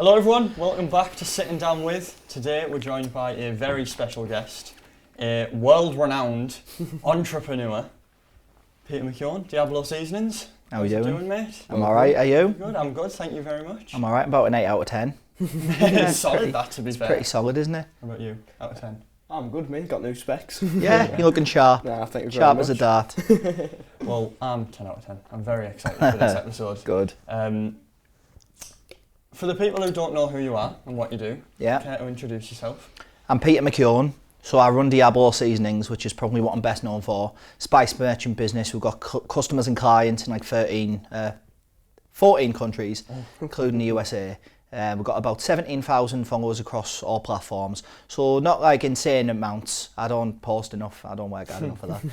Hello everyone, welcome back to Sitting Down With. Today we're joined by a very special guest, a world-renowned entrepreneur, Peter McKeown, DIABLO Seasonings. How are you doing, mate? I'm alright, are you? Good, I'm good, thank you very much. I'm alright, about an 8 out of 10. Solid that, to be fair. Pretty solid, isn't it? How about you, out of 10? I'm good, mate. Got new specs. Yeah, you're looking sharp. Nah, thank you very Sharp much. as a dart. Well, I'm 10 out of 10. I'm very excited for this episode. Good. For the people who don't know who you are and what you do, Yeah. care to introduce yourself? I'm Peter McKeown. So I run DIABLO Seasonings, which is probably what I'm best known for. Spice merchant business. We've got customers and clients in like 14 countries, including the USA. We've got about 17,000 followers across all platforms. So not like insane amounts. I don't post enough. I don't work hard enough for that.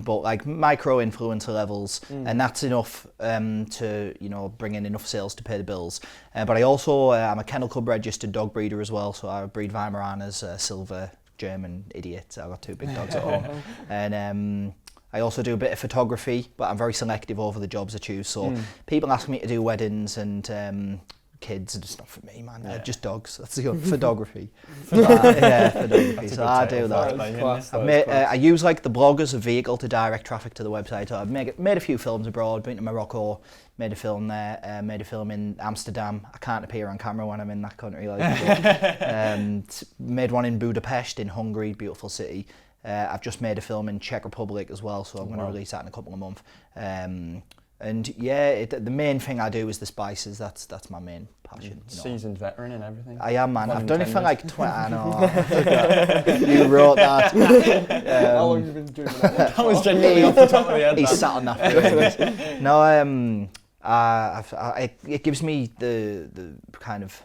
But like micro influencer levels, and that's enough to bring in enough sales to pay the bills. But I also I'm a Kennel Club registered dog breeder as well. So I breed Weimaraners, silver German idiots. I've got 2 big dogs at home, and I also do a bit of photography, but I'm very selective over the jobs I choose. So people ask me to do weddings and kids, and it's not for me, man. Yeah. Just dogs. That's the photography. Yeah, photography. That's a So good I title do for that. it, like, isn't it? I use like the blog as a vehicle to direct traffic to the website. So I've made a few films abroad. Been to Morocco, made a film there. Made a film in Amsterdam. I can't appear on camera when I'm in that country. Made one in Budapest in Hungary, beautiful city. I've just made a film in Czech Republic as well, so I'm going to release that in a couple of months. And yeah, the main thing I do is the spices. That's my main passion. Seasoned veteran and everything. I am, man. Pun I've done it for intended. like 20. I know. You wrote that. How long have you been doing that? That was genuinely off the top of the head. He's man. sat on that. No, it gives me the kind of.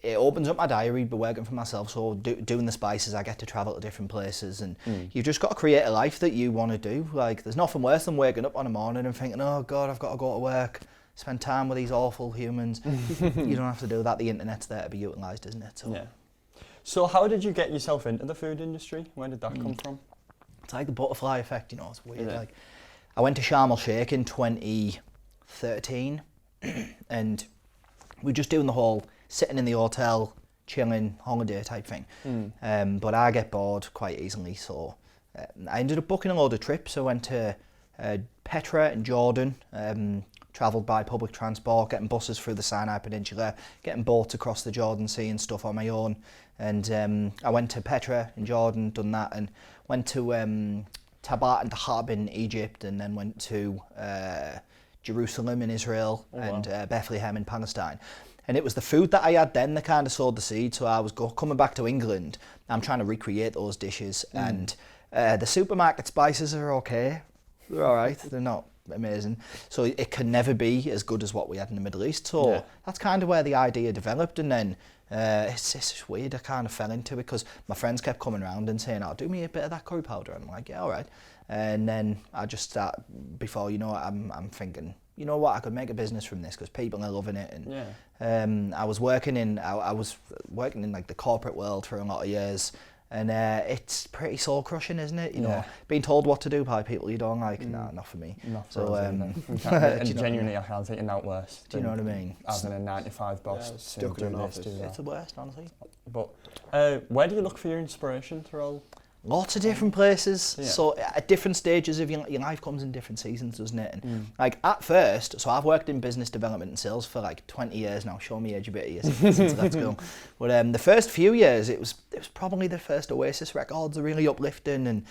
It opens up my diary, but working for myself. So doing the spices, I get to travel to different places, and you've just got to create a life that you want to do. Like, there's nothing worse than waking up on a morning and thinking, oh God, I've got to go to work, spend time with these awful humans. You don't have to do that. The internet's there to be utilised, isn't it? So. Yeah. So how did you get yourself into the food industry? Where did that come from? It's like the butterfly effect, it's weird. Yeah. Like, I went to Sharm el Sheikh in 2013, and we're just doing the whole sitting in the hotel, chilling, holiday type thing. But I get bored quite easily, so I ended up booking a load of trips. I went to Petra in Jordan, travelled by public transport, getting buses through the Sinai Peninsula, getting boats across the Jordan Sea and stuff on my own. And I went to Petra in Jordan, done that, and went to Tabat and Dahab in Egypt, and then went to Jerusalem in Israel, and Bethlehem in Palestine. And it was the food that I had then that kind of sowed the seed. So I was coming back to England. I'm trying to recreate those dishes. And the supermarket spices are okay. They're all right. They're not amazing. So it can never be as good as what we had in the Middle East. So that's kind of where the idea developed. And then it's just weird. I kind of fell into it because my friends kept coming around and saying, oh, do me a bit of that curry powder. And I'm like, yeah, all right. And then I just start, before you know it, I'm thinking, you know what, I could make a business from this because people are loving it. And I was working in like the corporate world for a lot of years, and it's pretty soul crushing, isn't it? You know, being told what to do by people you don't like. Nah, not for me. Not for So, us, and genuinely, I can't think of that worse. Do you know what I mean? Having a 9-to-5 boss stuck do in an this, office. do that. It's the worst, honestly. But where do you look for your inspiration through all? Lots of different places. Yeah. So at different stages of your life comes in different seasons, doesn't it? And like at first, so I've worked in business development and sales for like 20 years now. Show me age a bit here since that's cool. But the first few years, it was probably the first Oasis records, are really uplifting and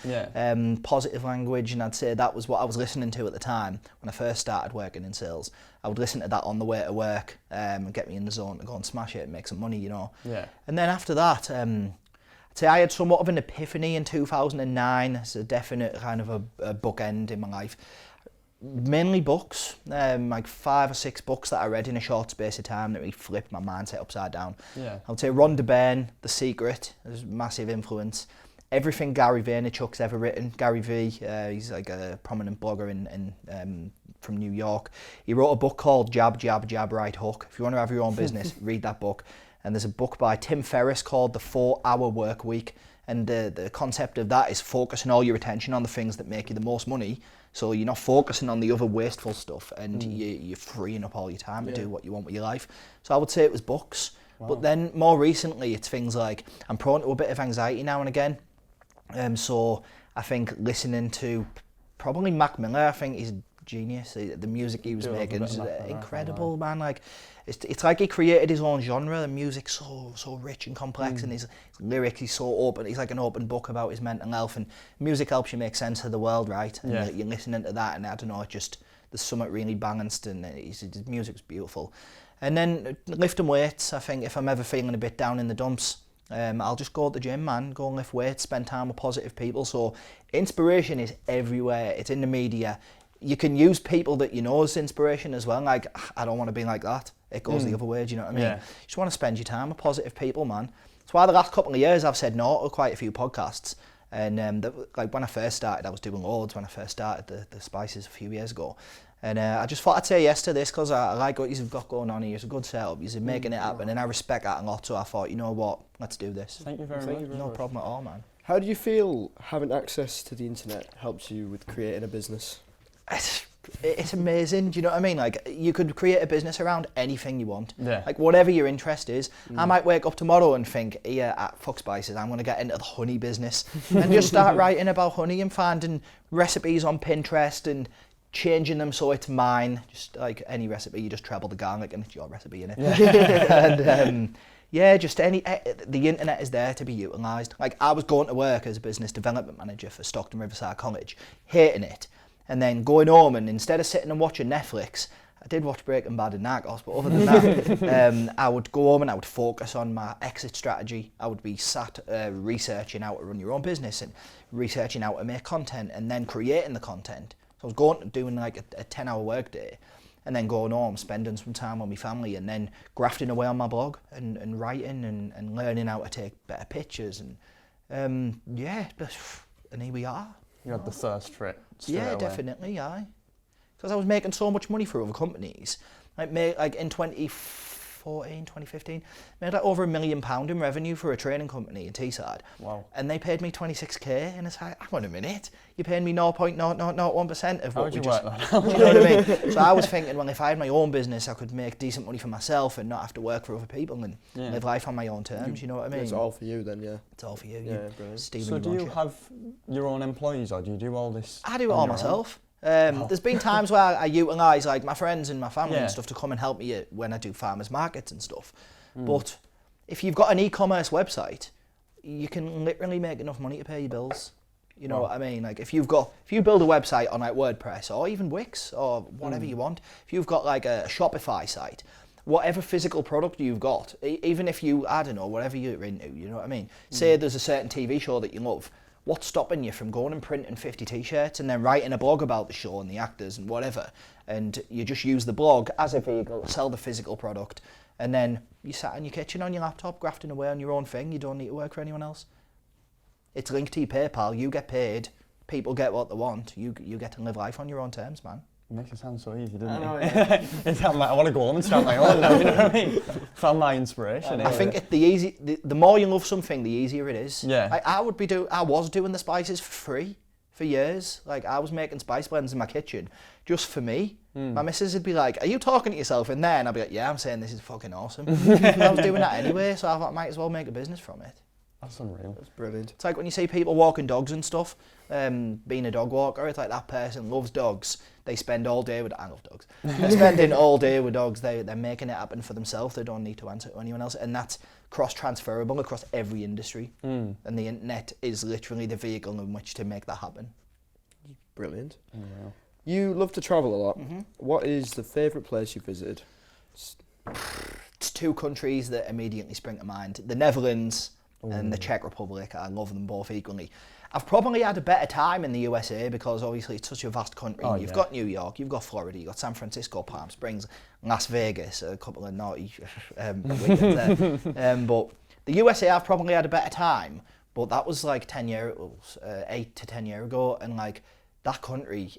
positive language. And I'd say that was what I was listening to at the time when I first started working in sales. I would listen to that on the way to work and get me in the zone to go and smash it and make some money, Yeah. And then after that, So I had somewhat of an epiphany in 2009. It's a definite kind of a bookend in my life. Mainly books, like 5 or 6 books that I read in a short space of time that really flipped my mindset upside down. Yeah. I would say Rhonda Byrne, The Secret, is a massive influence. Everything Gary Vaynerchuk's ever written. Gary V, he's like a prominent blogger from New York. He wrote a book called Jab, Jab, Jab, Right Hook. If you want to have your own business, read that book. And there's a book by Tim Ferriss called The 4-Hour Work Week. And the concept of that is focusing all your attention on the things that make you the most money. So you're not focusing on the other wasteful stuff, and you're freeing up all your time to do what you want with your life. So I would say it was books. Wow. But then more recently, it's things like, I'm prone to a bit of anxiety now and again. So I think listening to probably Mac Miller, I think he's a genius. The music he was making is incredible, man. Like, it's like he created his own genre. The music's so rich and complex, and his lyrics, he's so open. He's like an open book about his mental health, and music helps you make sense of the world, right? And you're listening to that, and I don't know, it just, there's something really balanced, and his music's beautiful. And then lifting weights, I think if I'm ever feeling a bit down in the dumps, I'll just go to the gym, man, go and lift weights, spend time with positive people. So inspiration is everywhere. It's in the media. You can use people that you know as inspiration as well. Like, I don't want to be like that. It goes the other way, do you know what I mean? You just want to spend your time with positive people, man. That's why the last couple of years I've said no to quite a few podcasts. And like when I first started, I was doing loads when I first started the Spices a few years ago. And I just thought I'd say yes to this because I like what you've got going on here. It's a good setup. You're making it happen, and I respect that a lot. So I thought, you know what, let's do this. Thank you very much. No problem at all, man. How do you feel having access to the internet helps you with creating a business? It's amazing, do you know what I mean? Like, you could create a business around anything you want. Yeah. Like, whatever your interest is. I might wake up tomorrow and think, at Fuck Spices, I'm going to get into the honey business and just start writing about honey and finding recipes on Pinterest and changing them so it's mine. Just like any recipe, you just treble the garlic and it's your recipe, innit? And just the internet is there to be utilised. Like, I was going to work as a business development manager for Stockton Riverside College, hating it. And then going home, and instead of sitting and watching Netflix, I did watch Breaking Bad and Narcos, but other than that, I would go home and I would focus on my exit strategy. I would be sat researching how to run your own business and researching how to make content and then creating the content. So I was doing like a 10-hour work day and then going home, spending some time with my family and then grafting away on my blog and writing and learning how to take better pictures. And and here we are. You had the thirst for it. Yeah, definitely, aye. Because I was making so much money for other companies. Like in 2014, 2015, made like over £1 million in revenue for a training company in Teesside. Wow. And they paid me 26k, and it's like, hang on a minute, you're paying me 0.001% of what we just... How would you work that out? Do you know what I mean? So I was thinking, well, if I had my own business, I could make decent money for myself and not have to work for other people and live life on my own terms, you know what I mean? It's all for you then, yeah. It's all for you. Yeah, brilliant. So do you have your own employees or do you do all this? I do it all myself. There's been times where I utilise like my friends and my family and stuff to come and help me when I do farmers markets and stuff. But if you've got an e-commerce website, you can literally make enough money to pay your bills. You know what I mean? Like if you build a website on like WordPress or even Wix or whatever you want, if you've got like a Shopify site, whatever physical product you've got, even if you, I don't know, whatever you're into, you know what I mean? Say there's a certain TV show that you love. What's stopping you from going and printing 50 t-shirts and then writing a blog about the show and the actors and whatever? And you just use the blog as a vehicle to sell the physical product. And then you sat in your kitchen on your laptop, grafting away on your own thing. You don't need to work for anyone else. It's linked to your PayPal. You get paid. People get what they want. You get to live life on your own terms, man. It makes it sound so easy, doesn't I know, it? It's like, I want to go home and start my own now, you know what I mean? Found my inspiration. I think the more you love something, the easier it is. Yeah. Like I was doing the spices for free for years. Like I was making spice blends in my kitchen just for me. My missus would be like, "Are you talking to yourself in there?" And I'd be like, "Yeah, I'm saying this is fucking awesome." And I was doing that anyway, so I thought I might as well make a business from it. That's unreal. That's brilliant. It's like when you see people walking dogs and stuff, being a dog walker, it's like that person loves dogs. They spend all day with, I love dogs. They're spending all day with dogs. They're making it happen for themselves. They don't need to answer to anyone else. And that's cross-transferable across every industry. And the internet is literally the vehicle in which to make that happen. Brilliant. Unreal. You love to travel a lot. What is the favourite place you visited? It's two countries that immediately spring to mind. The Netherlands and the Czech Republic. I love them both equally. I've probably had a better time in the USA because obviously it's such a vast country. You've got New York, you've got Florida, you've got San Francisco, Palm Springs, Las Vegas, a couple of naughty weekends there. But the USA I've probably had a better time, but that was like 8 to 10 years ago, and like that country,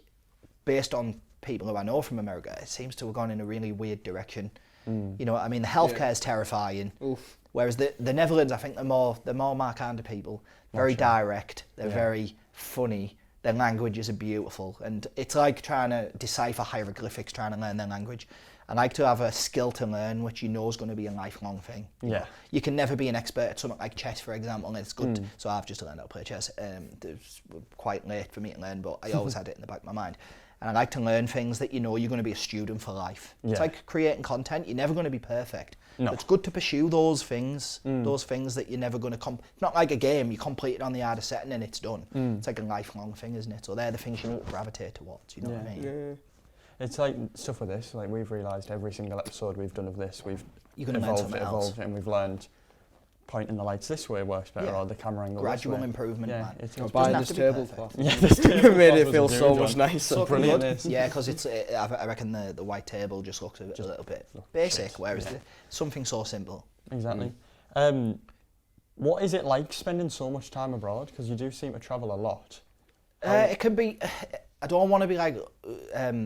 based on people who I know from America, it seems to have gone in a really weird direction. You know what I mean? The healthcare is terrifying. Oof. Whereas the Netherlands, I think they're more my kind of people. Very direct. They're very funny. Their languages are beautiful, and it's like trying to decipher hieroglyphics, trying to learn their language. I like to have a skill to learn, which you know is going to be a lifelong thing. Yeah. You can never be an expert at something like chess, for example, and it's good. So I've just learned how to play chess. It's quite late for me to learn, but I always had it in the back of my mind. And I like to learn things that you know you're going to be a student for life. Yeah. It's like creating content. You're never going to be perfect. No. It's good to pursue those things that you're never going to not like a game, you complete it on the hardest setting and it's done. It's like a lifelong thing, isn't it? So they're the things you need to gravitate towards, you know what I mean? Yeah. It's like stuff with this, like we've realised every single episode we've done of this, we've You're going to learn something else. evolved, and we've learned pointing the lights this way works better, or the camera angle Gradual this way. improvement, man. It's Doesn't Buying have this to be tablecloth. perfect. Yeah, this table Made it was feel a so huge much one. nicer. So brilliant. This. Yeah, because I reckon the white table just looks a little bit basic, shit. whereas something so simple. Exactly. What is it like spending so much time abroad? Because you do seem to travel a lot. It can be. I don't want to be like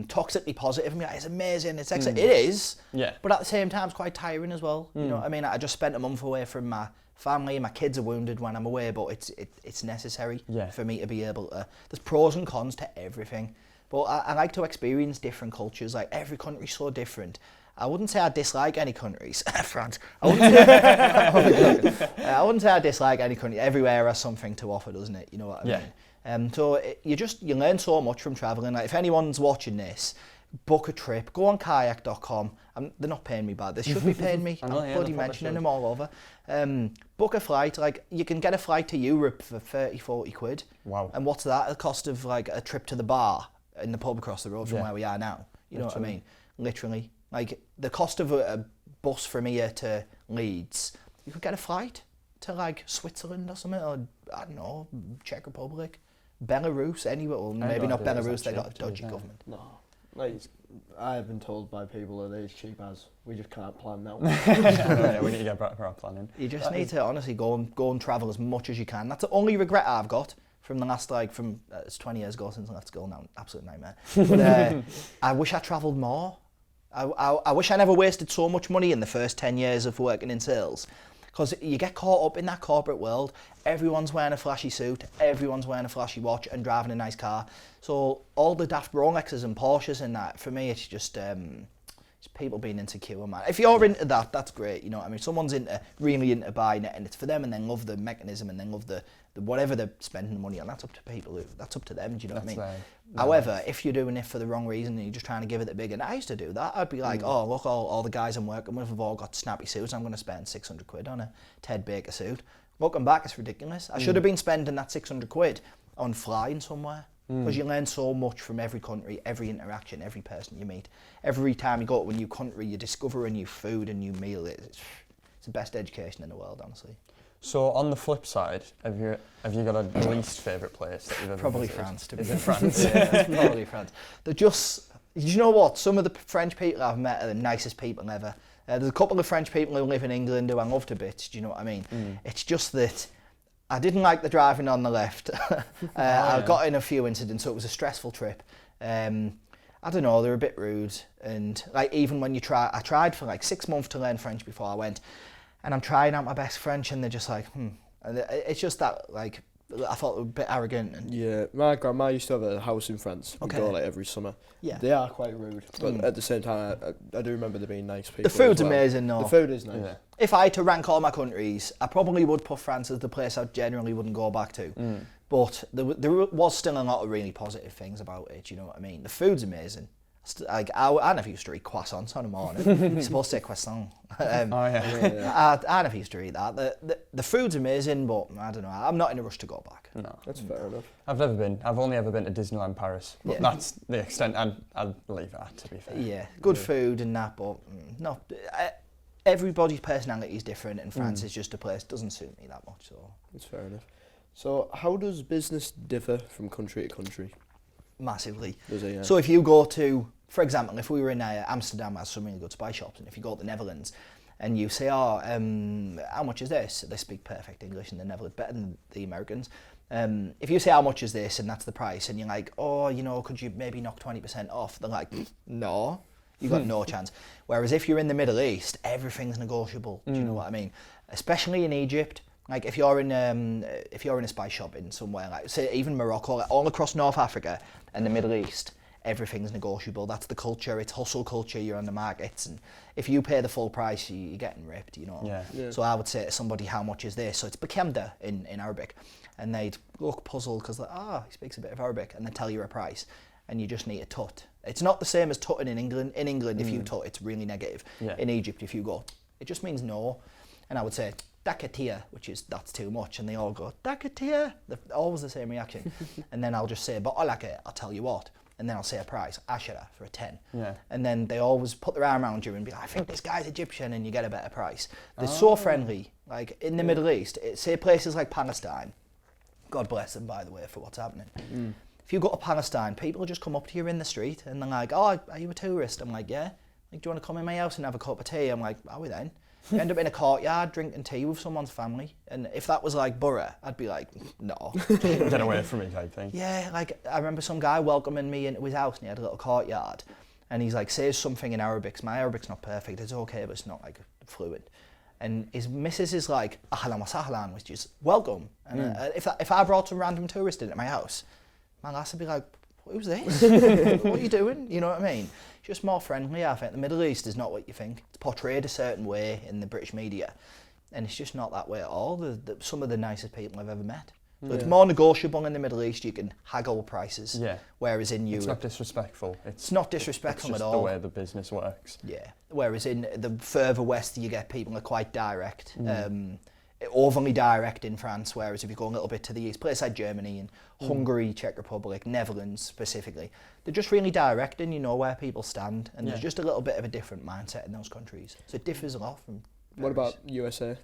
toxically positive. I mean, it's amazing. It's exciting. It is. Yeah. But at the same time, it's quite tiring as well. You know what I mean? I just spent a month away from my family. My kids are wounded when I'm away, but it's necessary for me to be able to. There's pros and cons to everything. But I like to experience different cultures. Like every country's so different. I wouldn't say I dislike any countries. France. I wouldn't say I dislike any country. Everywhere has something to offer, doesn't it? You know what I mean? So you learn so much from travelling. Like if anyone's watching this, book a trip. Go on kayak.com. They're not paying me bad. They should be paying me. I'm bloody mentioning them all over. Book a flight. Like you can get a flight to Europe for 30, 40 quid. Wow. And what's that? The cost of like a trip to the bar in the pub across the road from where we are now. You know what I mean? Literally. Like the cost of a bus from here to Leeds, you could get a flight to like Switzerland or something, or I don't know, Czech Republic, Belarus, anywhere. Well, maybe not Belarus, they got a dodgy government. No. Like, I have been told by people that it's cheap as we just can't plan now. Yeah, we need to get better at planning. You just need to honestly go and travel as much as you can. That's the only regret I've got from the last it's 20 years ago since I left school now, absolute nightmare. But I wish I travelled more. I wish I never wasted so much money in the first 10 years of working in sales, because you get caught up in that corporate world. Everyone's wearing a flashy suit, everyone's wearing a flashy watch and driving a nice car. So all the daft Rolexes and Porsches and that, for me, it's just it's people being insecure, man. If you're into that, that's great. You know what I mean? Someone's really into buying it, and it's for them, and then love the mechanism, and then love the whatever they're spending the money on. That's up to people. That's up to them. Do you know what I mean? However, if you're doing it for the wrong reason and you're just trying to give it the big, and I used to do that, I'd be like, oh, look, all the guys I'm working with have all got snappy suits. I'm going to spend 600 quid on a Ted Baker suit. Looking back, it's ridiculous. I should have been spending that 600 quid on flying somewhere, because you learn so much from every country, every interaction, every person you meet. Every time you go to a new country, you discover a new food, a new meal. It's the best education in the world, honestly. So on the flip side, have you got a least favourite place that you've ever Probably visited? France, to be Is honest. it France? Yeah, it's probably France. They're just, you know what? Some of the French people I've met are the nicest people ever. There's a couple of French people who live in England who I love to bits. Do you know what I mean? It's just that I didn't like the driving on the left. I got in a few incidents, so it was a stressful trip. I don't know, they're a bit rude, and like even when I tried for like 6 months to learn French before I went, and I'm trying out my best French, and they're just like, And it's just that, like, I thought they were a bit arrogant. And Yeah, my grandma used to have a house in France. We'd Okay. go like every summer. Yeah. They are quite rude, but at the same time, I do remember them being nice people. The food's as well. amazing, though. The food is nice. Yeah. If I had to rank all my countries, I probably would put France as the place I generally wouldn't go back to. But there was still a lot of really positive things about it, you know what I mean? The food's amazing. Like I never used to eat croissants on a morning. You're supposed to say croissant. I never used to eat that. The food's amazing, but I don't know. I'm not in a rush to go back. No. That's fair enough. I've never been. I've only ever been to Disneyland Paris. But Yeah. that's the extent I'd leave it at, to be fair. Yeah, good food and that, but no. Everybody's personality is different, and France is just a place that doesn't suit me that much. So That's fair enough. So how does business differ from country to country? massively. Does it, yeah? So if you go to, for example, if we were in Amsterdam, has some really good spy shops, and if you go to the Netherlands and you say, how much is this? They speak perfect English in the Netherlands, better than the Americans. If you say how much is this and that's the price, and you're like, oh, you know, could you maybe knock 20% off? They're like, no, You got no chance. Whereas if you're in the Middle East, everything's negotiable. Do you know what I mean? Especially in Egypt. Like if you're in a spice shop in somewhere, like say even Morocco, like all across North Africa and the Middle East, everything's negotiable. That's the culture. It's hustle culture. You're on the markets, and if you pay the full price, you're getting ripped. You know. Yeah. So I would say to somebody, how much is this? So it's bekemde in Arabic, and they'd look puzzled because he speaks a bit of Arabic, and they tell you a price, and you just need a tut. It's not the same as tutting in England. In England, if you tut, it's really negative. Yeah. In Egypt, if you go, it just means no. And I would say dakatia, which is that's too much, and they all go dakatia. Always the same reaction. And then I'll just say, but I'll tell you what. And then I'll say a price, ashara, for a 10. Yeah. And then they always put their arm around you and be like, I think this guy's Egyptian, and you get a better price. They're so friendly. Like in the Middle East, say places like Palestine, God bless them, by the way, for what's happening. If you go to Palestine, people just come up to you in the street and they're like, oh, are you a tourist? I'm like, yeah. Like, do you want to come in my house and have a cup of tea? I'm like, are we then? You end up in a courtyard drinking tea with someone's family. And if that was like Borough, I'd be like, no. Get away from me type thing. Yeah, like I remember some guy welcoming me into his house and he had a little courtyard. And he's like, says something in Arabic. My Arabic's not perfect, it's okay, but it's not like fluent. And his missus is like, ahlan wa sahlan, which is welcome. And if I brought some random tourist into my house, my lass would be like, who's this? What are you doing? You know what I mean? Just more friendly, I think. The Middle East is not what you think. It's portrayed a certain way in the British media, and it's just not that way at all. Some of the nicest people I've ever met. So it's more negotiable in the Middle East. You can haggle prices. Yeah. Whereas in Europe, it's not disrespectful. It's not disrespectful it's just at all. the way the business works. Yeah. Whereas in the further west, you get people that are quite direct. Overly direct in France, whereas if you go a little bit to the east, places like Germany and Hungary, Czech Republic, Netherlands specifically, they're just really direct and you know where people stand, and there's just a little bit of a different mindset in those countries. So it differs a lot from What about USA?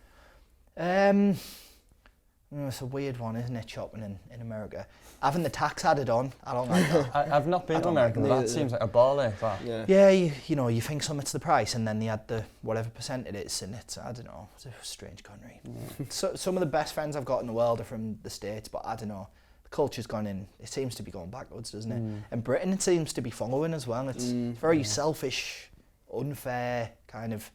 It's a weird one, isn't it, shopping in America? Having the tax added on, I don't like that. I've not been to America, but that seems like a ball ache, that. Yeah, you know, you think something's the price, and then they add the whatever percent it is, and it's, I don't know, it's a strange country. So, some of the best friends I've got in the world are from the States, but I don't know, the culture's gone in, it seems to be going backwards, doesn't it? And Britain, it seems to be following as well. It's very selfish, unfair, kind of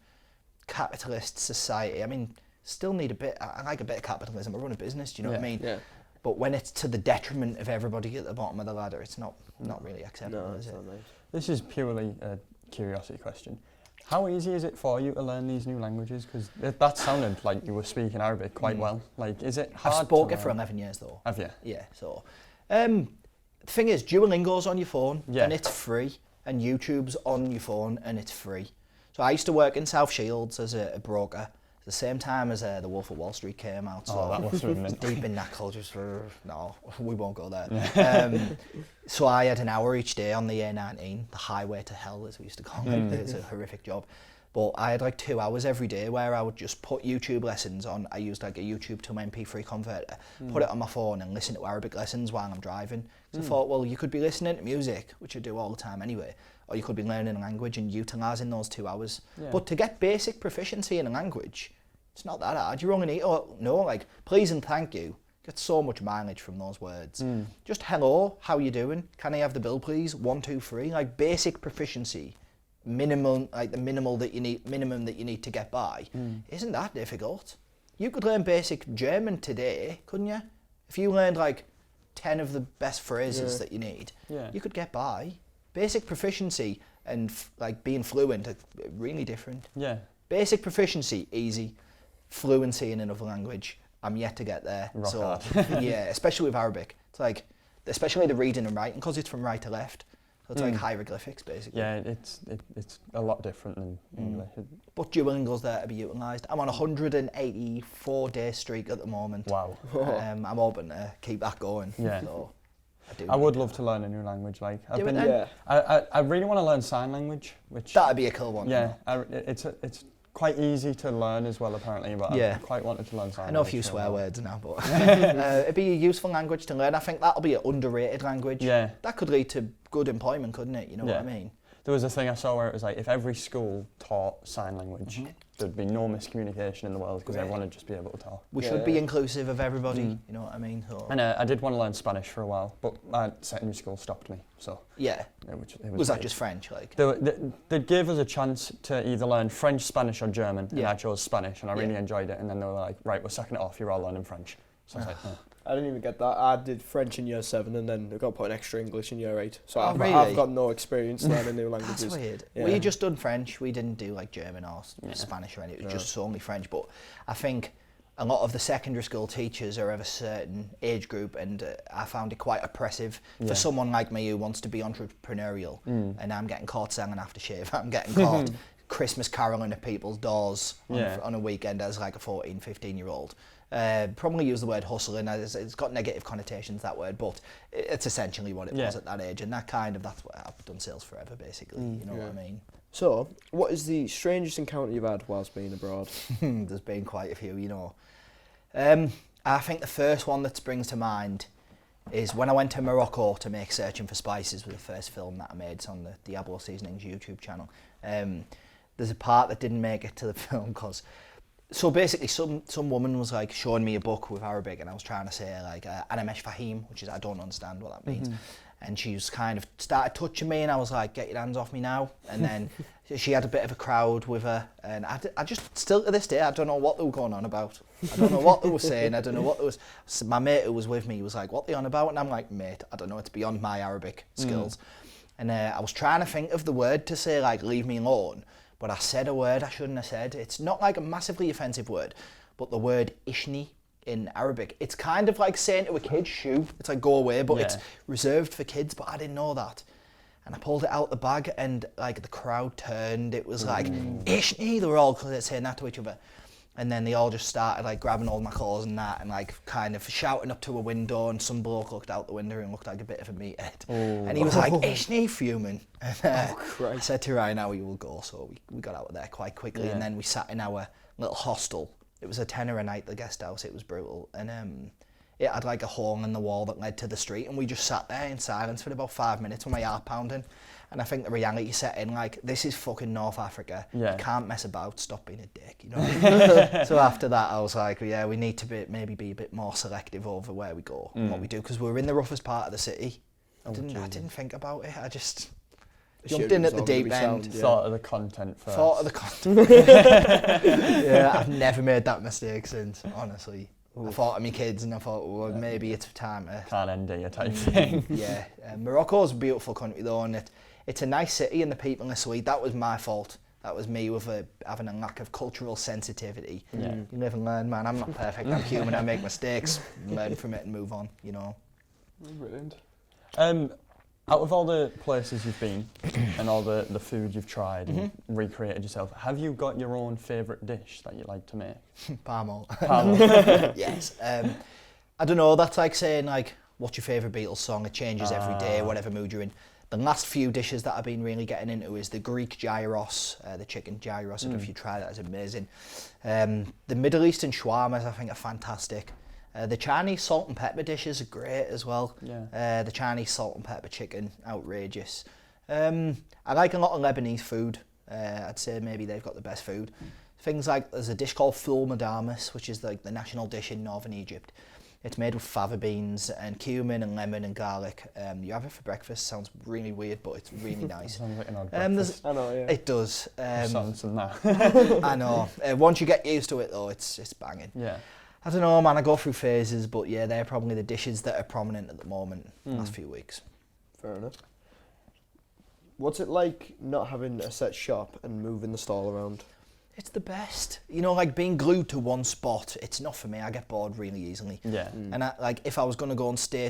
capitalist society. I mean, still need a bit, I like a bit of capitalism, I run a business, do you know what I mean? Yeah. But when it's to the detriment of everybody at the bottom of the ladder, it's not really acceptable, is it? Not nice. This is purely a curiosity question. How easy is it for you to learn these new languages? Because that sounded like you were speaking Arabic quite well. Like, is it hard? I've spoken it for 11 years though. Have you? Yeah, so. The thing is, Duolingo's on your phone and it's free, and YouTube's on your phone and it's free. So I used to work in South Shields as a broker, the same time as The Wolf of Wall Street came out. So that must have been deep in that culture. No, we won't go there. So I had an hour each day on the A19, the highway to hell, as we used to call it. It's a horrific job. But I had like 2 hours every day where I would just put YouTube lessons on. I used like a YouTube to MP3 converter, put it on my phone and listen to Arabic lessons while I'm driving. So I thought, well, you could be listening to music, which I do all the time anyway, or you could be learning a language and utilising those 2 hours. Yeah. But to get basic proficiency in a language, it's not that hard. You only need, like, please and thank you. Get so much mileage from those words. Just hello, how you doing? Can I have the bill, please? 1, 2, 3. Like basic proficiency, minimum, like the minimum that you need to get by. Isn't that difficult? You could learn basic German today, couldn't you? If you learned like 10 of the best phrases that you need, you could get by. Basic proficiency and like being fluent are really different. Yeah. Basic proficiency, easy. Fluency in another language, I'm yet to get there. Rock hard. Yeah, especially with Arabic. It's like, especially the reading and writing, because it's from right to left. So it's like hieroglyphics, basically. Yeah, it's a lot different than English. But Duolingo's there to be utilised. I'm on a 184-day streak at the moment. Wow. I'm hoping to keep that going. Yeah. So I would love to learn a new language. Like I really want to learn sign language, which that'd be a cool one. Yeah, it's quite easy to learn as well, apparently, but I quite wanted to learn sign language. I know a few swear words now, but it'd be a useful language to learn. I think that'll be an underrated language. Yeah. That could lead to good employment, couldn't it? You know what I mean? There was a thing I saw where it was like, if every school taught sign language, there'd be no miscommunication in the world because everyone would just be able to talk. We should be inclusive of everybody, you know what I mean? So, And I did want to learn Spanish for a while, but my secondary school stopped me, so... yeah. It Was that just French, like? They gave us a chance to either learn French, Spanish or German, and I chose Spanish, and I really enjoyed it, and then they were like, right, we're sacking it off, you're all learning French. So I was like, oh. I didn't even get that. I did French in year 7 and then I got put in extra English in year 8. So I've got no experience learning new languages. That's weird. Yeah. We just done French. We didn't do like German or Spanish or anything. It was just only French. But I think a lot of the secondary school teachers are of a certain age group, and I found it quite oppressive for someone like me who wants to be entrepreneurial. And I'm getting caught selling aftershave. I'm getting caught Christmas caroling at people's doors on a weekend as like a 14, 15-year-old. Probably use the word hustling. It's got negative connotations, that word, but it's essentially what it was at that age, and that's what I've done sales forever, basically. You know what I mean? So, what is the strangest encounter you've had whilst being abroad? There's been quite a few, you know. I think the first one that springs to mind is when I went to Morocco to make Searching for Spices, with the first film that I made. It's on the DIABLO Seasonings YouTube channel. There's a part that didn't make it to the film because... So basically, some woman was like showing me a book with Arabic, and I was trying to say like Anamesh Fahim, which is I don't understand what that means. And she was kind of started touching me, and I was like, "Get your hands off me now!" And then she had a bit of a crowd with her, and I just still to this day I don't know what they were going on about. I don't know what they were saying. I don't know what it was. So my mate who was with me was like, "What they on about?" And I'm like, "Mate, I don't know. It's beyond my Arabic skills." And I was trying to think of the word to say like "leave me alone." But I said a word I shouldn't have said. It's not like a massively offensive word, but the word ishni in Arabic, it's kind of like saying to a kid, shoo. It's like go away, but it's reserved for kids, but I didn't know that. And I pulled it out the bag and like the crowd turned. It was like, ishni, they were all saying that to each other. And then they all just started like grabbing all my clothes and that and like kind of shouting up to a window, and some bloke looked out the window and looked like a bit of a meathead. And he was like, ishni, fuming. And I said to Ryan, now we will go. So we got out of there quite quickly, and then we sat in our little hostel. It was a tenner a night, the guest house. It was brutal. And it had like a hole in the wall that led to the street, and we just sat there in silence for about 5 minutes with my heart pounding. And I think the reality set in, like, this is fucking North Africa. You can't mess about, stop being a dick, you know? So after that, I was like, yeah, we need to maybe be a bit more selective over where we go and what we do, because we're in the roughest part of the city. I didn't think about it. I just jumped in at the deep end. Thought of the content first. Thought of the content. Yeah, I've never made that mistake since, honestly. I thought of my kids and I thought, well, maybe it's time to... Can't end it type thing. Yeah. Morocco's a beautiful country though, and it's a nice city and the people are sweet. That was my fault. That was me with having a lack of cultural sensitivity. You live and learn, man. I'm not perfect. I'm human. I make mistakes. Learn from it and move on, you know. Brilliant. Out of all the places you've been and all the food you've tried and recreated yourself, have you got your own favourite dish that you like to make? Palm oil. Palm oil. Yes. I don't know. That's like saying, like, what's your favourite Beatles song? It changes every day, whatever mood you're in. The last few dishes that I've been really getting into is the Greek gyros, the chicken gyros. I don't know if you try that, it's amazing. The Middle Eastern shawarmas I think are fantastic. The Chinese salt and pepper dishes are great as well. The Chinese salt and pepper chicken, outrageous. I like a lot of Lebanese food. I'd say maybe they've got the best food. Things like, there's a dish called ful madames, which is like the national dish in northern Egypt. It's made with fava beans and cumin and lemon and garlic. You have it for breakfast. Sounds really weird, but it's really nice. Sounds like an odd breakfast. I know, yeah. It does. Sounds than that. I know. Once you get used to it, though, it's banging. Yeah. I don't know, man. I go through phases, but yeah, they're probably the dishes that are prominent at the moment. Last few weeks. Fair enough. What's it like not having a set shop and moving the stall around? It's the best. You know, like being glued to one spot, it's not for me. I get bored really easily. Yeah. And if I was going to go and stay,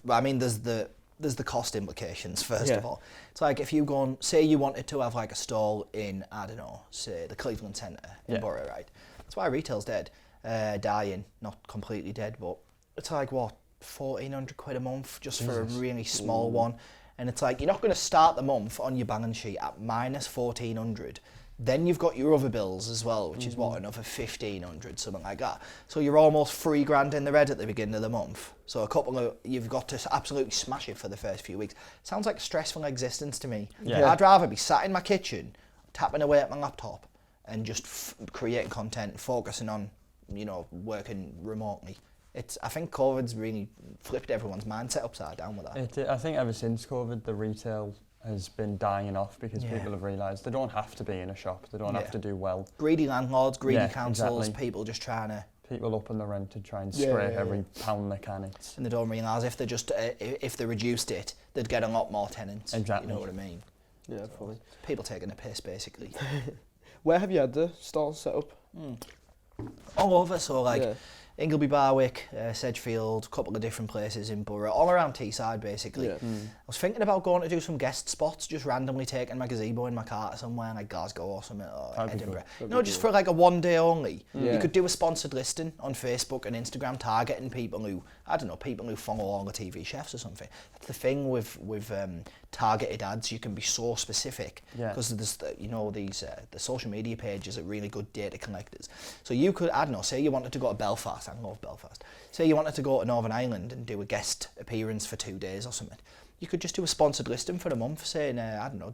I mean, there's the cost implications, first of all. It's like if you go and, say you wanted to have like a stall in, I don't know, say the Cleveland Centre in Borough, right? That's why retail's dead. Dying, not completely dead, but it's like, what, 1,400 quid a month just for a really small one. And it's like, you're not going to start the month on your balance sheet at minus 1,400. Then you've got your other bills as well, which is what, another 1,500, something like that. So you're almost $3,000 in the red at the beginning of the month. So you've got to absolutely smash it for the first few weeks. Sounds like a stressful existence to me. Yeah. I'd rather be sat in my kitchen, tapping away at my laptop, and just creating content, focusing on, working remotely. I think COVID's really flipped everyone's mindset upside down with that. I think ever since COVID, the retail has been dying off because people have realised they don't have to be in a shop, they don't have to do well. Greedy landlords, greedy councils, people just trying to... People up on the rent to try and scrape every pound they can. And they don't realise if they reduced it, they'd get a lot more tenants. Exactly. You know what I mean? Yeah, fully. People taking a piss, basically. Where have you had the stall set up? All over, so Ingleby, Barwick, Sedgefield, a couple of different places in Borough, all around Teesside basically. Yeah. I was thinking about going to do some guest spots, just randomly taking my gazebo in my car somewhere, like Glasgow or something, or Edinburgh. Just for like a one day only. You could do a sponsored listing on Facebook and Instagram, targeting people who, people who follow all the TV chefs or something. That's the thing with targeted ads, you can be so specific because there's the social media pages are really good data collectors. So you could, say you wanted to go to Belfast, I love Belfast. Say you wanted to go to Northern Ireland and do a guest appearance for 2 days or something. You could just do a sponsored listing for a month saying,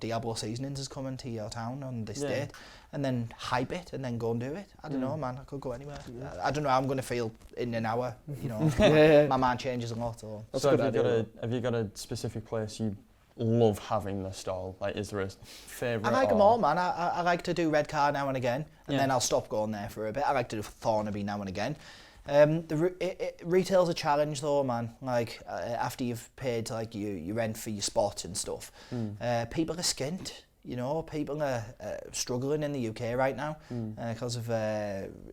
Diablo Seasonings is coming to your town on this date, and then hype it and then go and do it. I don't know, man, I could go anywhere. I don't know how I'm going to feel in an hour, my mind changes a lot. So have you got a specific place you love having the stall? Like, is there a favourite? I like them all, man. I like to do Red Car now and again, and then I'll stop going there for a bit. I like to do Thornaby now and again. Retail's a challenge though, man. Like after you've paid like your rent for your spot and stuff, people are skint. People are struggling in the UK right now because of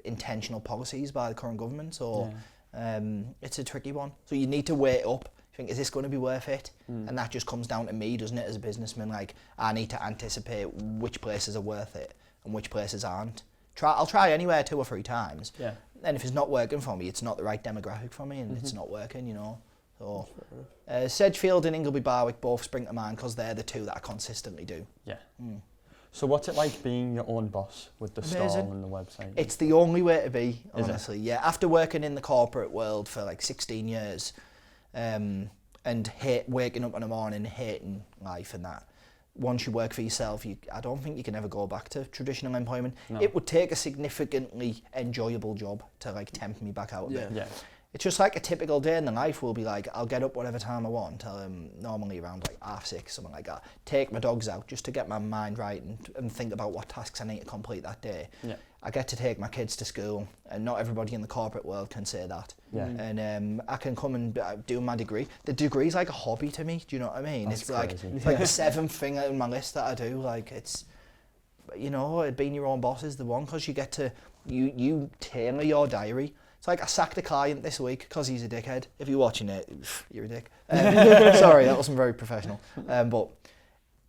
intentional policies by the current government. So it's a tricky one. So you need to weigh it up. Think, is this going to be worth it? And that just comes down to me, doesn't it, as a businessman? Like, I need to anticipate which places are worth it and which places aren't. I'll try anywhere 2 or 3 times. Yeah. And if it's not working for me, it's not the right demographic for me, and it's not working, So, Sedgefield and Ingleby Barwick both spring to mind because they're the 2 that I consistently do. Yeah. So what's it like being your own boss with the stall and the website? It's the only way to be, honestly. Yeah. After working in the corporate world for like 16 years, and waking up in the morning hating life and that, once you work for yourself, I don't think you can ever go back to traditional employment. No. It would take a significantly enjoyable job to like tempt me back out of it. Yeah. It's just like a typical day in the life will be like, I'll get up whatever time I want, normally around like 6:30, something like that. Take my dogs out just to get my mind right and think about what tasks I need to complete that day. Yeah. I get to take my kids to school, and not everybody in the corporate world can say that. Yeah. And I can come and do my degree. The degree's like a hobby to me, do you know what I mean? That's crazy. It's like the 7th thing on my list that I do. Like it's, being your own boss is the one, because you get to, you tailor your diary. It's like I sacked a client this week because he's a dickhead. If you're watching it, you're a dick. Sorry, that wasn't very professional. But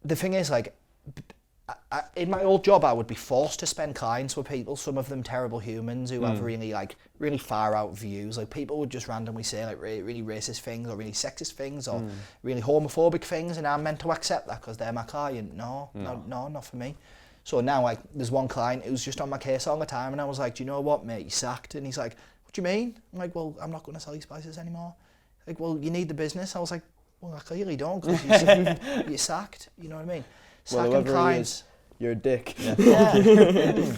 the thing is, like, in my old job, I would be forced to spend clients with people, some of them terrible humans who have really far out views. Like, people would just randomly say like really racist things or really sexist things or really homophobic things, and I'm meant to accept that because they're my client. No, not for me. So now, like, there's one client who's just on my case all the time, and I was like, do you know what, mate, you sacked. And he's like, what do you mean? I'm like, well, I'm not going to sell you spices anymore. Like, well, you need the business. I was like, well, I clearly don't, because you're sacked. You know what I mean? Sacking clients. You're a dick. Yeah.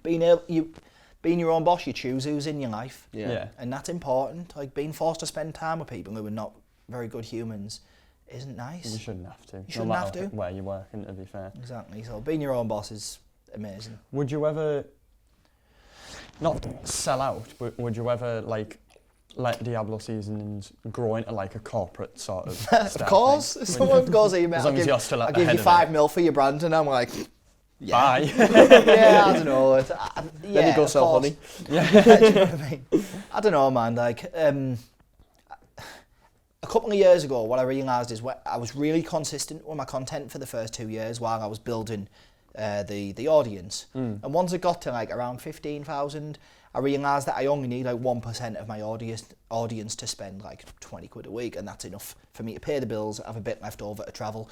Being your own boss, you choose who's in your life. Yeah. And that's important. Like, being forced to spend time with people who are not very good humans isn't nice. You shouldn't have to. You shouldn't have to. Where you're working, to be fair. Exactly. So being your own boss is amazing. Would you ever, not sell out, but would you ever like let Diablo Seasonings grow into like a corporate sort of Of course. If someone goes email, as long as you're still at I'll give you $5 million for your brand, and I'm like, yeah. Bye. Yeah, I don't know. Then you go sell honey. Yeah. Do you know what I mean? I don't know, man. Like, a couple of years ago, what I realised is I was really consistent with my content for the first 2 years while I was building the audience. And once it got to like around 15,000, I realised that I only need like 1% of my audience to spend like 20 quid a week, and that's enough for me to pay the bills, have a bit left over to travel.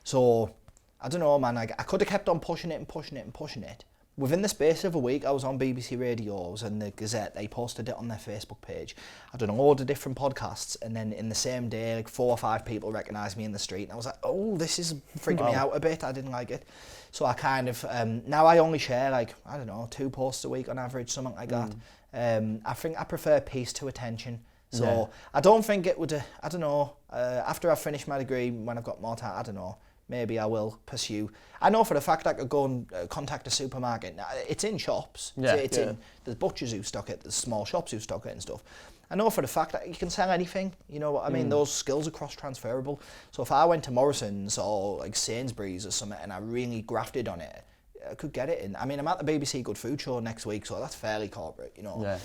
So I don't know, man. Like, I could have kept on pushing it and pushing it and pushing it. Within the space of a week, I was on BBC Radios and the Gazette. They posted it on their Facebook page. I done a load of different podcasts, and then in the same day, like 4 or 5 people recognised me in the street, and I was like, oh, this is freaking me out a bit. I didn't like it. So I kind of, now I only share like, I don't know, 2 posts a week on average, something like that. I think I prefer peace to attention. So I don't think it would, I don't know, after I've finished my degree, when I've got more time, I don't know. Maybe I will pursue. I know for the fact I could go and contact a supermarket. Now, it's in shops. It's in. There's butchers who stock it. There's small shops who stock it and stuff. I know for the fact that you can sell anything. You know what I mean? Those skills are cross-transferable. So if I went to Morrison's or like Sainsbury's or something and I really grafted on it, I could get it in. I mean, I'm at the BBC Good Food Show next week, so that's fairly corporate, you know.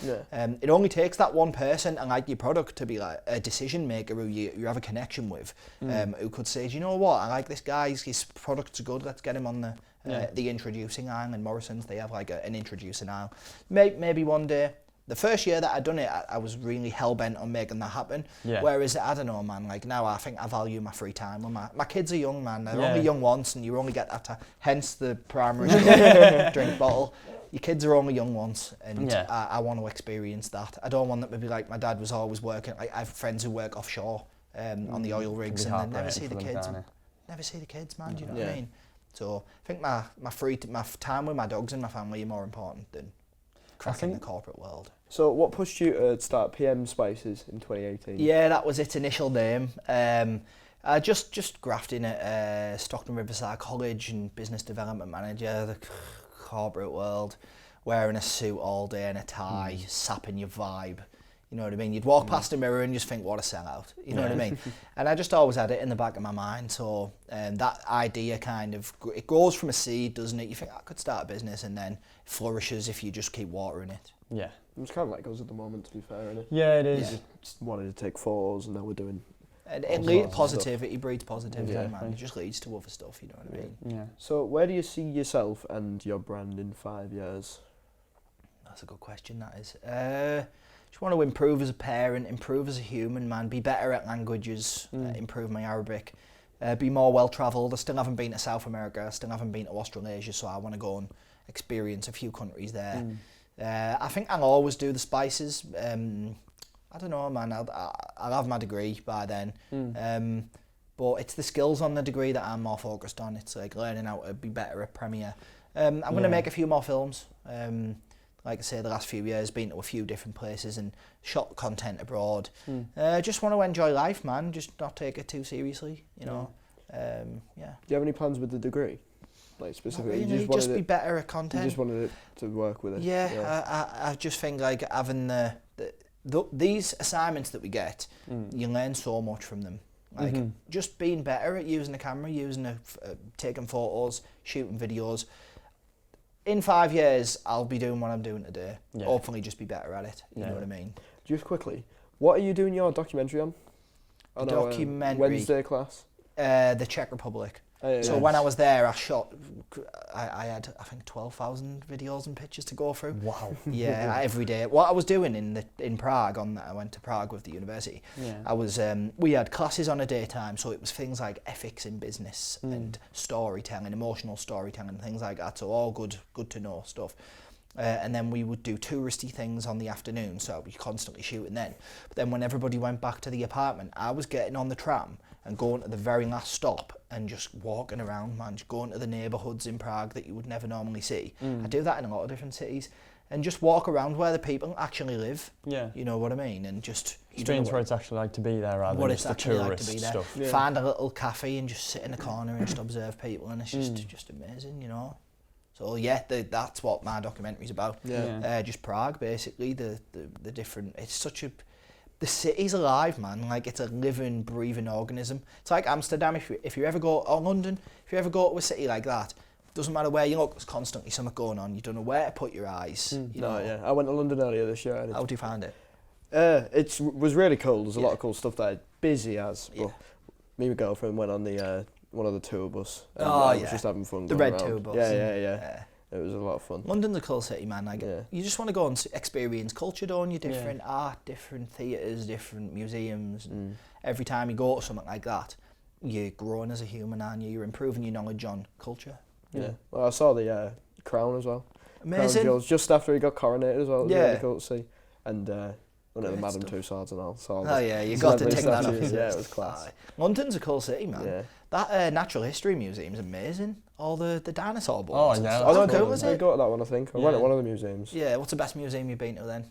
It only takes that one person and like your product to be like a decision maker who you have a connection with, who could say, do you know what, I like this guy, his product's good, let's get him on the introducing aisle. In Morrison's, they have like an introducing aisle. Maybe one day. The first year that I'd done it, I was really hell-bent on making that happen. Whereas, I don't know, man, like now I think I value my free time. When my kids are young, man. They're only young once, and you only get that time. Hence the primary drink bottle. Your kids are only young once, and I want to experience that. I don't want them to be like, my dad was always working. Like, I have friends who work offshore on the oil rigs, and they never see the kids. Never see the kids, man, do you know what I mean? So I think my time with my dogs and my family are more important than cracking the corporate world. So what pushed you to start PM Spices in 2018? Yeah, that was its initial name. Just grafting at Stockton Riverside College and business development manager, the corporate world, wearing a suit all day and a tie, sapping your vibe. You know what I mean? You'd walk past a mirror and just think, what a sellout. You know what I mean? And I just always had it in the back of my mind. So that idea kind of, it grows from a seed, doesn't it? You think, I could start a business, and then flourishes if you just keep watering it. Yeah. It's kind of like us at the moment, to be fair, isn't it? Yeah, it is. We just wanted to take photos, and now we're doing... Positivity breeds positivity, man. It just leads to other stuff, you know what I mean? Yeah. So where do you see yourself and your brand in 5 years? That's a good question, that is. Just want to improve as a parent, improve as a human, man. Be better at languages, improve my Arabic. Be more well-travelled. I still haven't been to South America. I still haven't been to Australasia, so I want to go and experience a few countries there. I think I'll always do the spices. I don't know, man. I'll have my degree by then. But it's the skills on the degree that I'm more focused on. It's like learning how to be better at Premiere. I'm going to make a few more films. Like I say, the last few years, been to a few different places and shot content abroad. Just want to enjoy life, man. Just not take it too seriously, you know. Do you have any plans with the degree? Like specifically, really, just be better at content. You just wanted it to work with it. I just think like having these assignments that we get, you learn so much from them. Like just being better at using a camera, taking photos, shooting videos. In 5 years, I'll be doing what I'm doing today. Hopefully, just be better at it. You know what I mean? Just quickly, what are you doing your documentary on? Wednesday class. The Czech Republic. So when I was there, I shot. I had, I think, 12,000 videos and pictures to go through. Wow. Yeah, every day. What I was doing in Prague, I went to Prague with the university. I was. We had classes on a daytime, so it was things like ethics in business and storytelling, emotional storytelling, things like that. So all good to know stuff. And then we would do touristy things on the afternoon, so I'd be constantly shooting then. But then when everybody went back to the apartment, I was getting on the tram and going to the very last stop and just walking around, man, just going to the neighbourhoods in Prague that you would never normally see. I do that in a lot of different cities. And just walk around where the people actually live. You know what I mean? And just... Experience where it's actually like to be there rather than just the tourist stuff. Find a little cafe and just sit in a corner and just observe people, and it's just amazing, you know? So that's what my documentary's about. Just Prague, basically. The different... It's such a... The city's alive, man. Like, it's a living, breathing organism. It's like Amsterdam. If you ever go... Or London. If you ever go to a city like that, doesn't matter where you look, there's constantly something going on. You don't know where to put your eyes. You know? I went to London earlier this year. How do you find it? It was really cool. There's a lot of cool stuff there. Busy as. But me and my girlfriend went on the one of the tour bus. And was just having fun. The red tour bus. Yeah. It was a lot of fun. London's a cool city, man. Like, you just want to go and experience culture, don't you? Different art, different theatres, different museums. And every time you go to something like that, you're growing as a human, aren't you? You're improving your knowledge on culture. Yeah. Well, I saw the crown as well. Amazing. Crown jewels, just after he got coronated as well. It was Yeah. really cool to see. And one of the Madame Tussauds and all. So all Oh the yeah, you got to celebrity take that off. statues, yeah, it was class. Aye. London's a cool city, man. Yeah. That Natural History Museum's amazing. All the dinosaur bones. Oh, yeah, and that's stuff. cool, How cool isn't was I it? go to that one, I think. I went Yeah. at one of the museums. Yeah, what's the best museum you've been to then?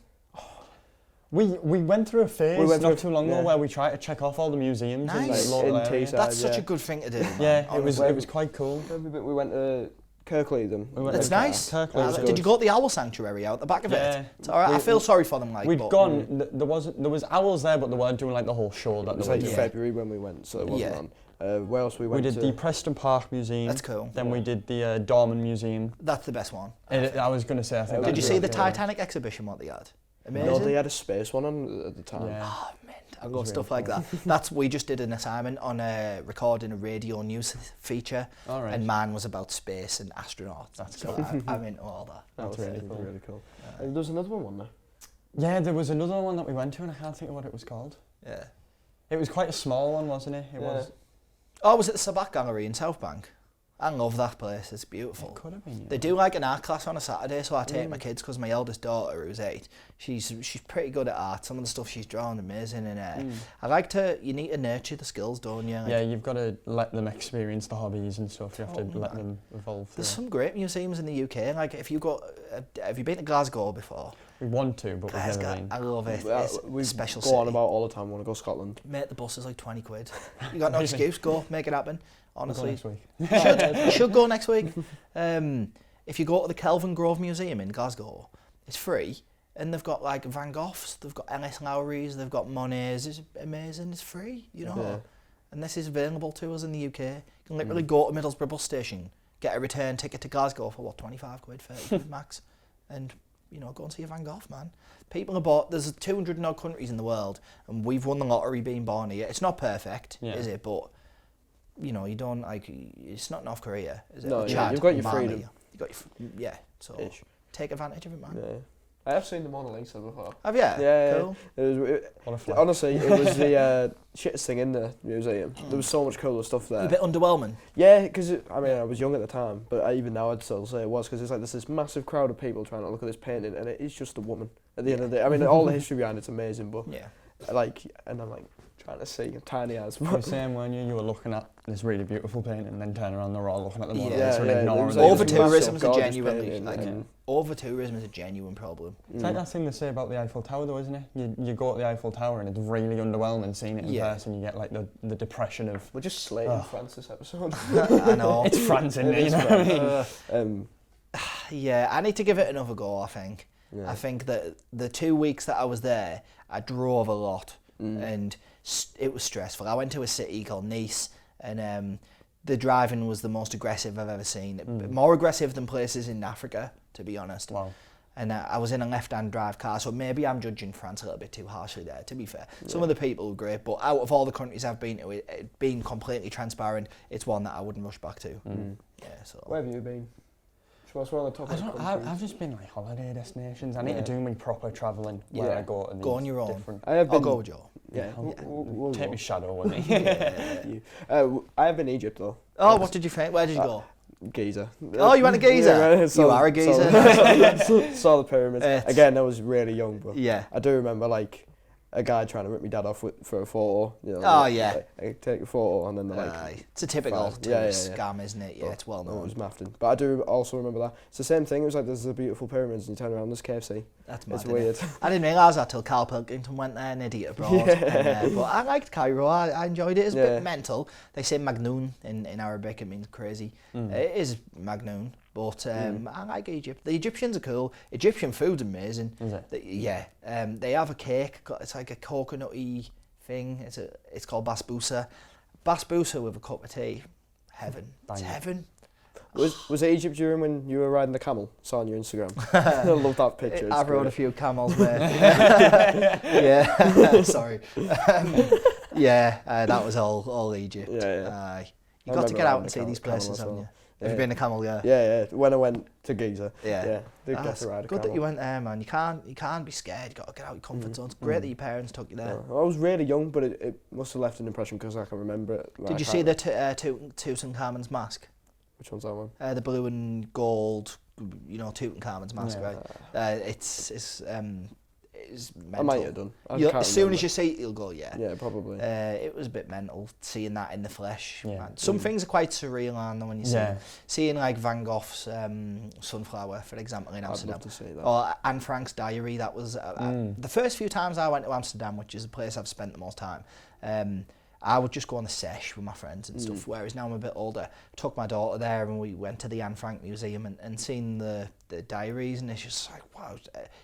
We went through a phase We went not through- too long ago yeah. where we tried to check off all the museums in Nice. like, local In areas. Teesside. That's such yeah. a good thing to do. Man. Yeah, it was Honestly. quite cool. We went to Kirkleaden. We went That's to nice. Kirklees was Did good. you go to the owl sanctuary out the back of Yeah. it? It's all right. I feel sorry for them. Like, We'd but gone. There was owls there, but they weren't doing like the whole show that It was they were like doing. February when we went, so it wasn't Yeah. on. Where else we We went did to? the Preston Park Museum. That's cool. Then we did the Dorman Museum. That's the best one. I was going to say, I think. Did that'd Did you be see the okay. Titanic exhibition? What they had? Amazing. No, they had a space one on at the time. Yeah. Oh, man, I was love really stuff like that. We just did an assignment on recording a radio news feature, All right. and mine was about space and astronauts. That's so cool. I'm into all that. That was That's really cool. Really cool. There was another one, wasn't Yeah, there was another one that we went to, and I can't think of what it was called. Yeah. It was quite a small one, wasn't it? It Yeah. was. Oh, was it the Sabat Gallery in South Bank? I love that place. It's beautiful. It could have been. They do like an art class on a Saturday, so I take my kids because my eldest daughter, who's 8, she's pretty good at art. Some of the stuff she's drawn, amazing, and I like to. You need to nurture the skills, don't you? Like, Yeah, you've got to let them experience the hobbies and stuff. You have to Totally, let man. them evolve. There's through it. some great museums in the UK. Like if you go, have you been to Glasgow before? We want to, but we've Glasgow, never been. I love it. Well, It's we a special go city. on about all the time. We want to go to Scotland. Mate, the bus is like 20 quid. You got no Really? excuse. Go, make it happen. We'll go Honestly, next week. you should go next week. If you go to the Kelvin Grove Museum in Glasgow, it's free, and they've got like Van Goghs, they've got L.S. Lowry's, they've got Monets. It's amazing. It's free, you know. Yeah. And this is available to us in the UK. You can literally go to Middlesbrough bus station, get a return ticket to Glasgow for what, 25 quid, 30 quid max, and go and see a Van Gogh, man. People are bought. There's 200 and odd countries in the world, and we've won the lottery being born here. It's not perfect, Yeah. is it? But you don't like. It's not North Korea, is it? No, Or yeah, Chad, you've got your Mali. freedom. You got your so Ish. take advantage of it, man. Yeah. I have seen the Mona Lisa before. Have you? Yeah, Cool. What a flag. Honestly, it was the shittest thing in the museum. There was so much cooler stuff there. A bit underwhelming. Yeah, because I was young at the time, but even now I'd still say it was, because it's like there's this massive crowd of people trying to look at this painting, and it is just a woman. At the end of the day, all the history behind it's amazing, but Yeah. and I'm like trying to see tiny as. You were saying when you were looking at this really beautiful painting, and then turn around, they're all looking at the Mona Yeah, Lisa and yeah, ignoring it was the like Over this others. massive, tourism is a gorgeous genuinely painting, like and- over tourism is a genuine problem. It's like that thing they say about the Eiffel Tower, though, isn't it? You go to the Eiffel Tower and it's really underwhelming seeing it in Yeah. person. You get like the depression of. We're just slating Oh. France this episode. I know. It's France, isn't it? It You is know what I France. mean? Yeah, I need to give it another go, I think. Yeah. I think that the 2 weeks that I was there, I drove a lot and it was stressful. I went to a city called Nice, and the driving was the most aggressive I've ever seen. More aggressive than places in Africa, to be honest. Wow. And I was in a left-hand drive car, so maybe I'm judging France a little bit too harshly there, to be fair. Some of the people were great, but out of all the countries I've been to, it being completely transparent, it's one that I wouldn't rush back to. Yeah, so. Where have you been? What's one of the top I've just been like holiday destinations. I need to do my proper travelling where Yeah. I go to. Go on these your own. different- I have I'll been. go with Joe. Yeah, we'll Take go. me shadow with me. I have been Egypt though. Oh, what did you think? Where did you go? Giza. Oh, you went to Giza? Yeah, You are a geezer. Saw the pyramids. It's- Again, I was really young, but Yeah. I do remember like a guy trying to rip my dad off for a photo. Oh, like, yeah. Like, I take a photo and then they're like. Aye. It's a typical Fine. Yeah, tourist yeah. scam, isn't it? Yeah, it's well No, it known. was Mafton. But I do also remember that. It's the same thing. It was like there's the beautiful pyramids and you turn around, there's KFC. That's mad. It's isn't weird. it? I didn't realise that till Carl Pilkington went there, an idiot abroad. But I liked Cairo. I enjoyed it. It's a bit mental. They say Magnoon in Arabic. It means crazy. It is Magnoon. But I like Egypt. The Egyptians are cool. Egyptian food's amazing. Is it? Yeah. They have a cake. It's like a coconutty thing. It's called basbousa. Basbousa with a cup of tea. Heaven. It's Bang. heaven. Was it Egypt during when you were riding the camel? Saw on your Instagram. I love that picture. It's I've rode a great. few camels there. Yeah, sorry. That was all Egypt. Yeah, yeah. Aye. You I got to remember get out riding and the see these camel places, as haven't well. you? Have you been to Camel? Yeah. Yeah. When I went to Giza. Yeah. Yeah. Did get That's to ride a good that camel. you went there, man. You can't be scared. You got to get out your comfort zone. It's great that your parents took you there. Yeah. I was really young, but it must have left an impression because I can remember it. Did you see the Tutankhamun's mask? Which one's that one? The blue and gold, Tutankhamun's mask, right? It's mental. I might have done. As soon as you see it, you'll go, yeah. Yeah, probably. It was a bit mental seeing that in the flesh. Yeah. Man. Some things are quite surreal, aren't they, when you seeing like Van Gogh's Sunflower, for example, in Amsterdam. I'd love to see that. Or Anne Frank's diary. That was the first few times I went to Amsterdam, which is the place I've spent the most time. I would just go on the sesh with my friends and stuff, whereas now I'm a bit older. Took my daughter there and we went to the Anne Frank Museum and seen the diaries, and it's just like, wow,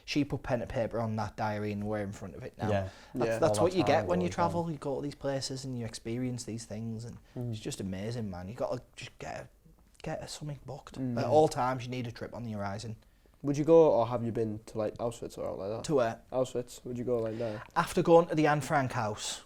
she put pen and paper on that diary and we're in front of it now. That's what you get when you travel. You go to these places and you experience these things, and it's just amazing, man. You got to just get something booked. At all times you need a trip on the horizon. Would you go, or have you been to like Auschwitz or out like that? To where? Auschwitz. Would you go like there? After going to the Anne Frank house,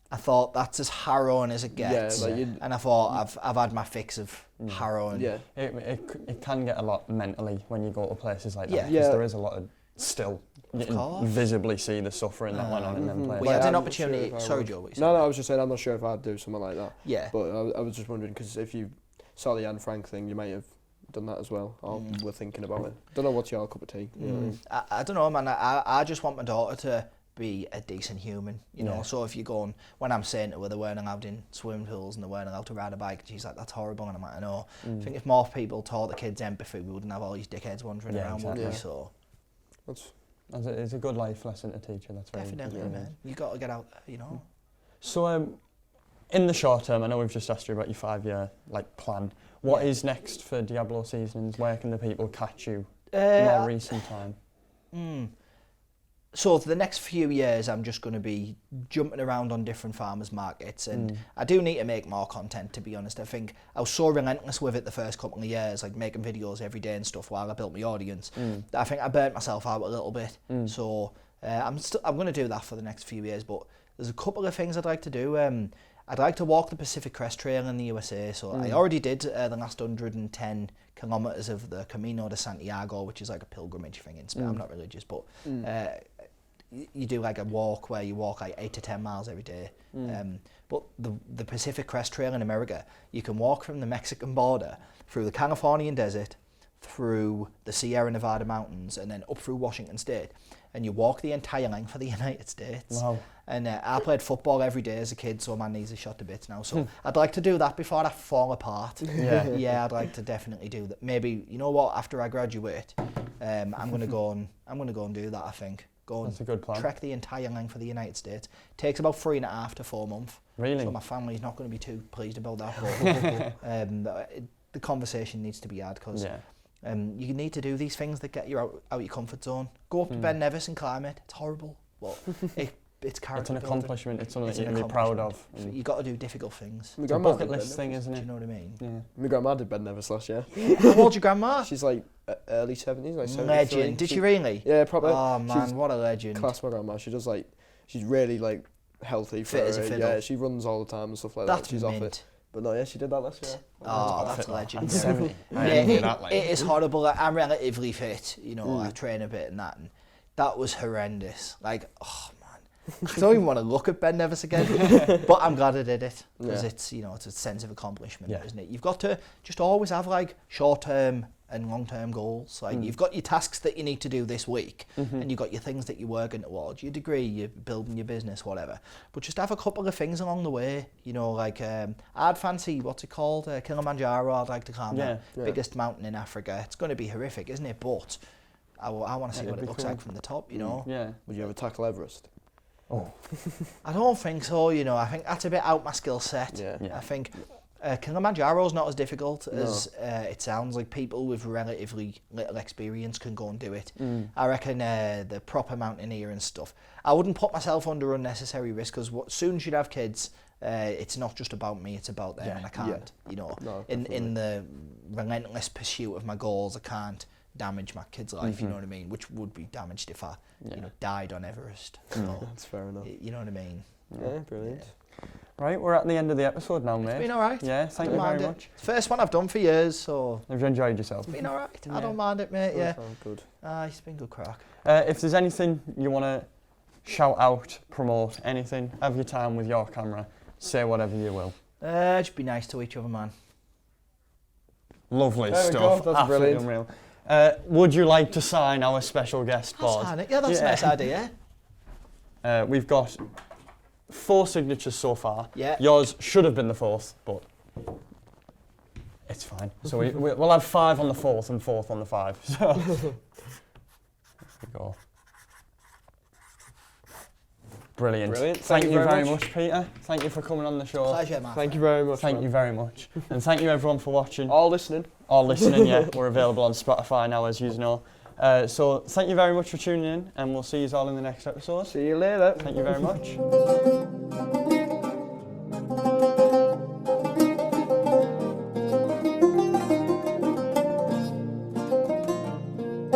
I thought that's as harrowing as it gets, and I thought I've had my fix of harrowing. Yeah, it can get a lot mentally when you go to places like that, Yeah. because there is a lot of still you can visibly see the suffering that went on in them places. We had Like, an I'm opportunity. not sure if I Sorry, would. Joe. What you said? No, I was just saying I'm not sure if I'd do something like that. Yeah. But I was just wondering because if you saw the Anne Frank thing, you might have done that as well, or were thinking about it. Don't know what's your cup of tea. You know what I mean? I don't know, man. I just want my daughter to be a decent human, you know. So if you're going, when I'm saying to her they weren't allowed in swimming pools and they weren't allowed to ride a bike, and she's like, that's horrible, and I'm like, I know. I think if more people taught the kids empathy, we wouldn't have all these dickheads wandering around, would we? So it's a good life lesson to teach her. That's very definitely, man. You got to get out there, you know. So in the short term, I know we've just asked you about your 5-year plan. What is next for Diablo Seasonings? Where can the people catch you in more recent time? So for the next few years, I'm just going to be jumping around on different farmers markets, and I do need to make more content, to be honest. I think I was so relentless with it the first couple of years, like making videos every day and stuff while I built my audience. I think I burnt myself out a little bit. So I'm going to do that for the next few years, but there's a couple of things I'd like to do. I'd like to walk the Pacific Crest Trail in the USA. So I already did the last 110 kilometers of the Camino de Santiago, which is like a pilgrimage thing in Spain. I'm not religious, but you do like a walk where you walk like 8 to 10 miles every day. But the Pacific Crest Trail in America, you can walk from the Mexican border through the Californian desert, through the Sierra Nevada mountains, and then up through Washington State, and you walk the entire length of the United States. Wow. And I played football every day as a kid, so my knees are shot to bits now. So I'd like to do that before I fall apart. Yeah, I'd like to definitely do that. Maybe, you know what? After I graduate, I'm gonna go and do that. I think. That's a good plan. Trek the entire length of the United States. Takes about 3.5 to 4 months. Really? So my family's not going to be too pleased about that. But the conversation needs to be had because you need to do these things that get you out your comfort zone. Go up to Ben Nevis and climb it. It's horrible, but it's character. It's an accomplishment. It's something It's that you can be proud of. You got to do difficult things. My It's a grandma bucket did list Ben thing, Nevis. isn't Do it? you know what I mean? Yeah. My grandma did Ben Nevis last year. How old's your grandma? She's like early 70s, like 73. Legend. Did she really? Yeah, probably. Oh man, She's what a legend. class, my grandma. She does like, she's really like healthy for Fit as a her. fiddle. Yeah, she runs all the time and stuff like That's that. She's off it. But no, yeah, she did that last year. Oh, that's legend. And 70. I Yeah, envy that, like. it is horrible. Like, I'm relatively fit, you know. I train a bit and that was horrendous. Like, oh man, I don't even want to look at Ben Nevis again. But I'm glad I did it because it's, you know, it's a sense of accomplishment, isn't it? You've got to just always have like short-term and long-term goals. Like you've got your tasks that you need to do this week, and you've got your things that you're working towards, your degree, you're building your business, whatever. But just have a couple of things along the way, you know, like I'd fancy, what's it called, Kilimanjaro. I'd like to climb that biggest mountain in Africa. It's going to be horrific, isn't it? But I want to see what it looks like from the top, you know. Yeah. Would you ever tackle Everest? Oh. I don't think so, you know. I think that's a bit out my skill set. Yeah. I think Kilimanjaro's not as difficult as it sounds. Like people with relatively little experience can go and do it. I reckon the proper mountaineer and stuff. I wouldn't put myself under unnecessary risk because soon as you'd have kids, it's not just about me, it's about them, and I can't, you know. No, in the relentless pursuit of my goals, I can't damage my kid's life, you know what I mean? Which would be damaged if I, you know, died on Everest. So, That's fair enough. you know what I mean? Yeah, brilliant. Right, we're at the end of the episode now, mate. It's been alright. Yeah, thank you Don't very mind it. much. It's the first one I've done for years, so Have you enjoyed yourself? it's been alright. Yeah. I don't mind it, mate. Yeah. Sounds good. It's been good crack. If there's anything you want to shout out, promote, anything, have your time with your camera. Say whatever you will. Just be nice to each other, man. Lovely There we stuff. go, that's Absolutely brilliant. unreal. Would you like to sign our special guest I'll board? sign it. Yeah, that's a nice idea. We've got 4 signatures so far. Yeah. Yours should have been the 4th, but it's fine. So we'll have 5 on the 4th and 4th on the 5. So there we go. Brilliant. Brilliant. Thank you very much, Peter. Thank you for coming on the show. Pleasure, man. Thank you very much. Thank man. you very much. And thank you everyone for watching. All listening. All listening, yeah. We're available on Spotify now, as you know. So thank you very much for tuning in, and we'll see you all in the next episode. See you later. Thank you very much.